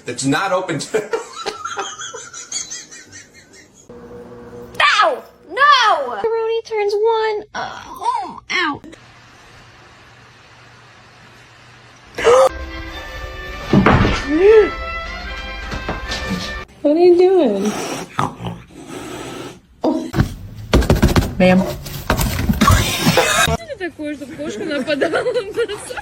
It's not open to... Ow! No! Macaroni turns one. Ow. What are you doing? Ma'am. Что такое, чтобы кошка нападала на нас?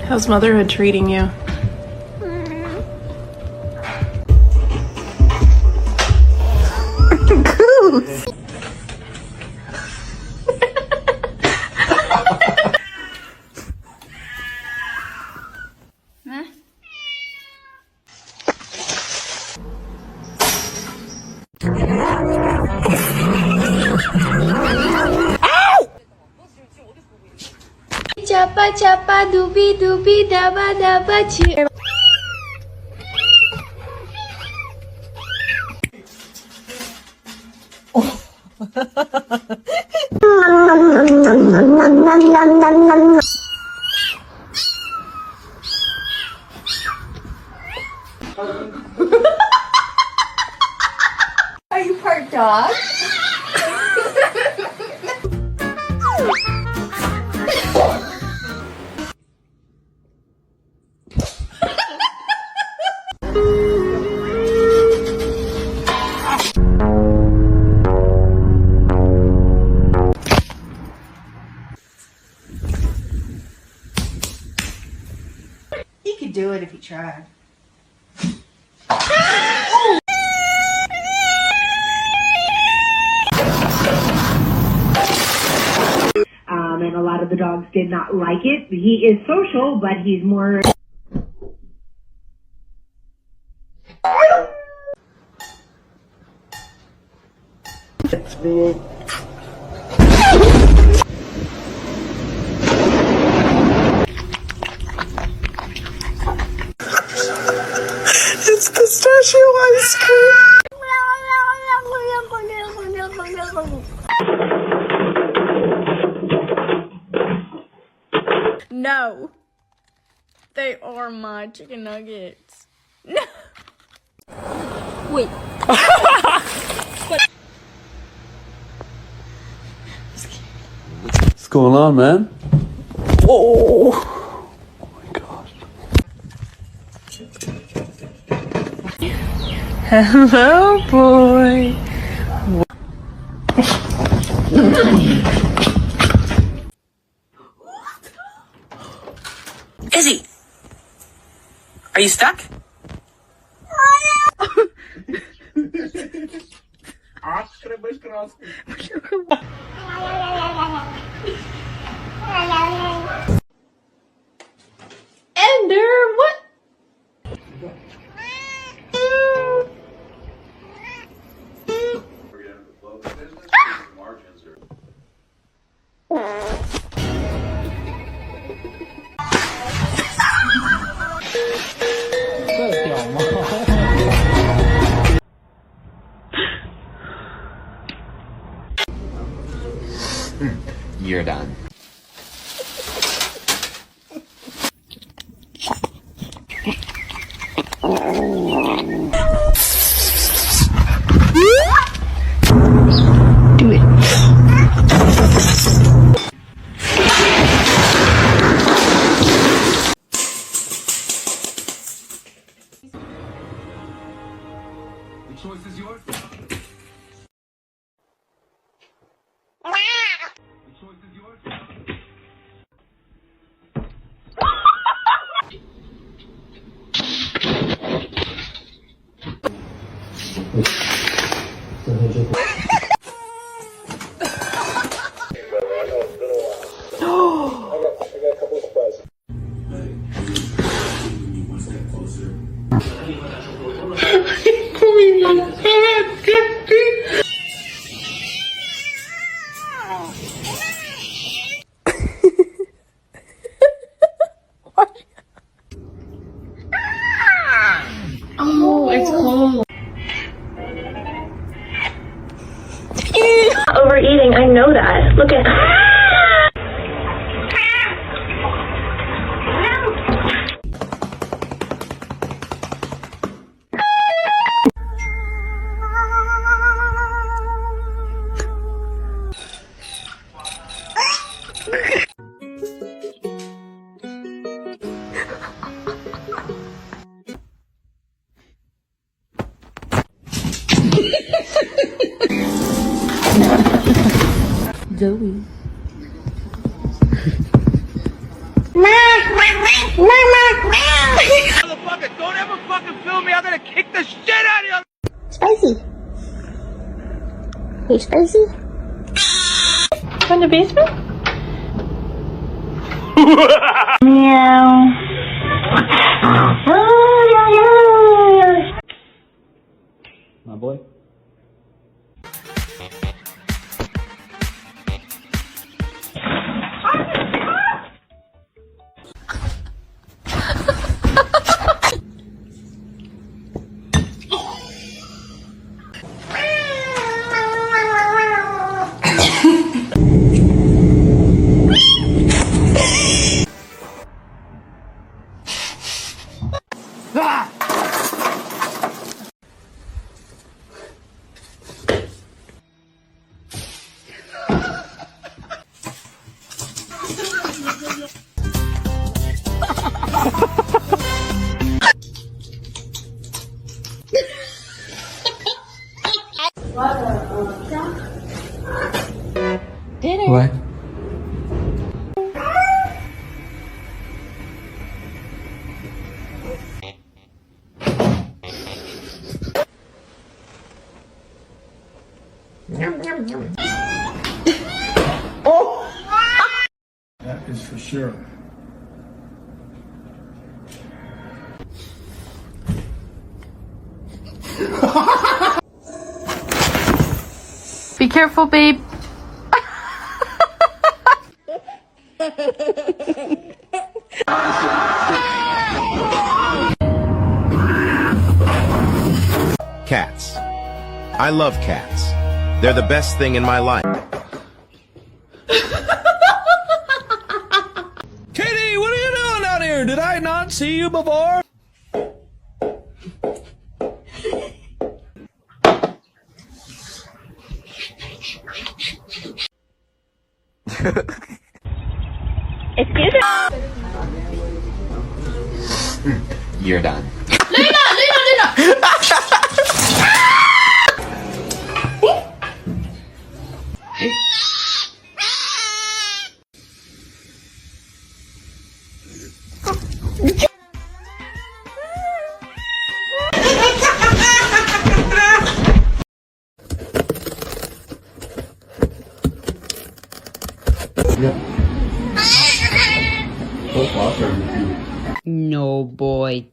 How's motherhood treating you? Goose! Chapa chapa dubi dubi daba daba chi. Are you part dog? He could do it if he tried. And a lot of the dogs did not like it. He is social, but he's more... It's me. It's pistachio ice cream. No. They are my chicken nuggets. No. Wait. What's going on, man? Oh my gosh. Hello, boy. Izzy, are you stuck? Ender, what? You're done. Do it. The choice is yours. The choice is yours. Look at. Zoe. Motherfucker, don't ever fucking film me. I'm gonna kick the shit out of you. Spicy. Hey, Spicy. From the basement? My boy. Dinner. What? That is for sure. Be careful, babe. Cats. I love cats. They're the best thing in my life. Katie, what are you doing out here? Did I not see you before? Excuse me. You're done. No, boy.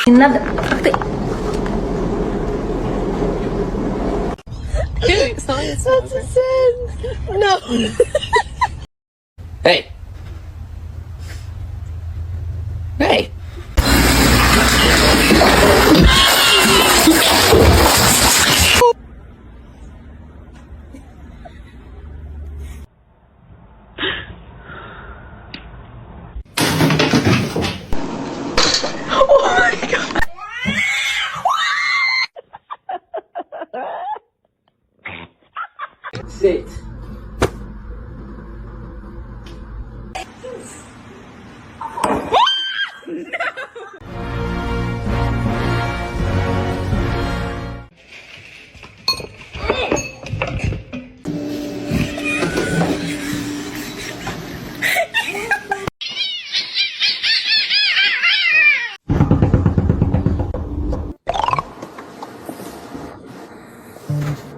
Another. That's a sin. No. Hey! Hey! Sit.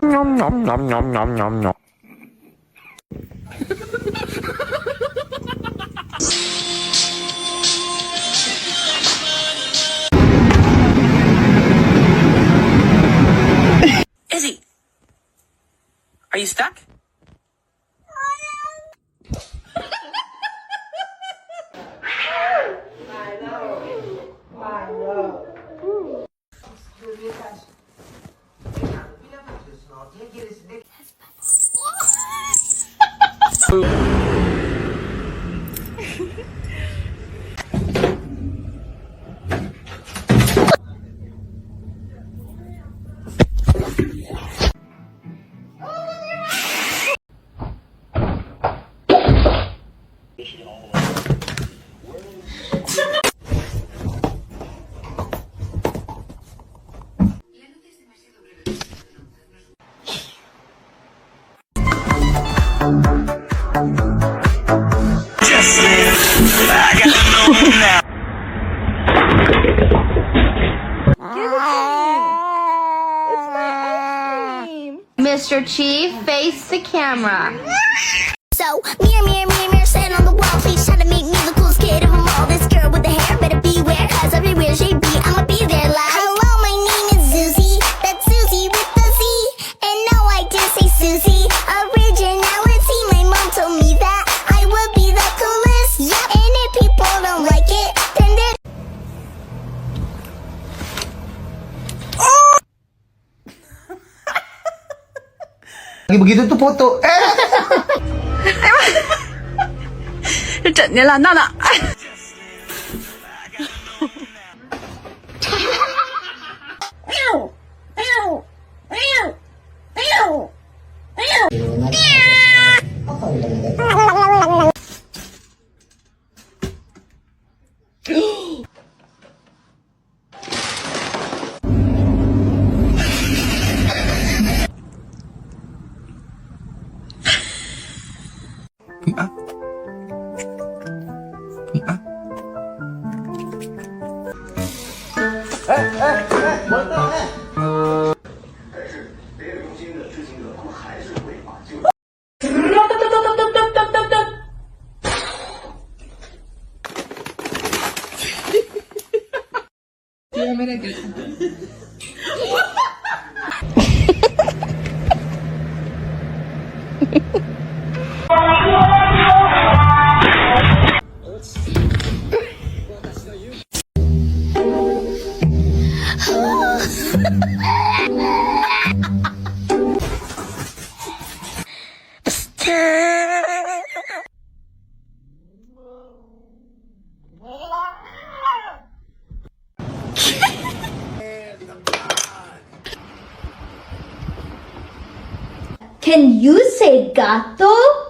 Nom nom nom nom nom nom nom. Izzy, are you stuck? I know. Mr. Chief, face the camera. So, mirror, stand on the wall. Please try to make me the coolest kid of them all. This girl with the hair better beware, cause everywhere she be, I'ma be there like. Hello, my name is Susie. That's Susie with the Z. And no, I did say Susie. Originality, my mom told me that I would be the coolest. Yep. And if people don't like it, then they're... Begitu tuh foto. Trận như là non ạ. Can you say gato?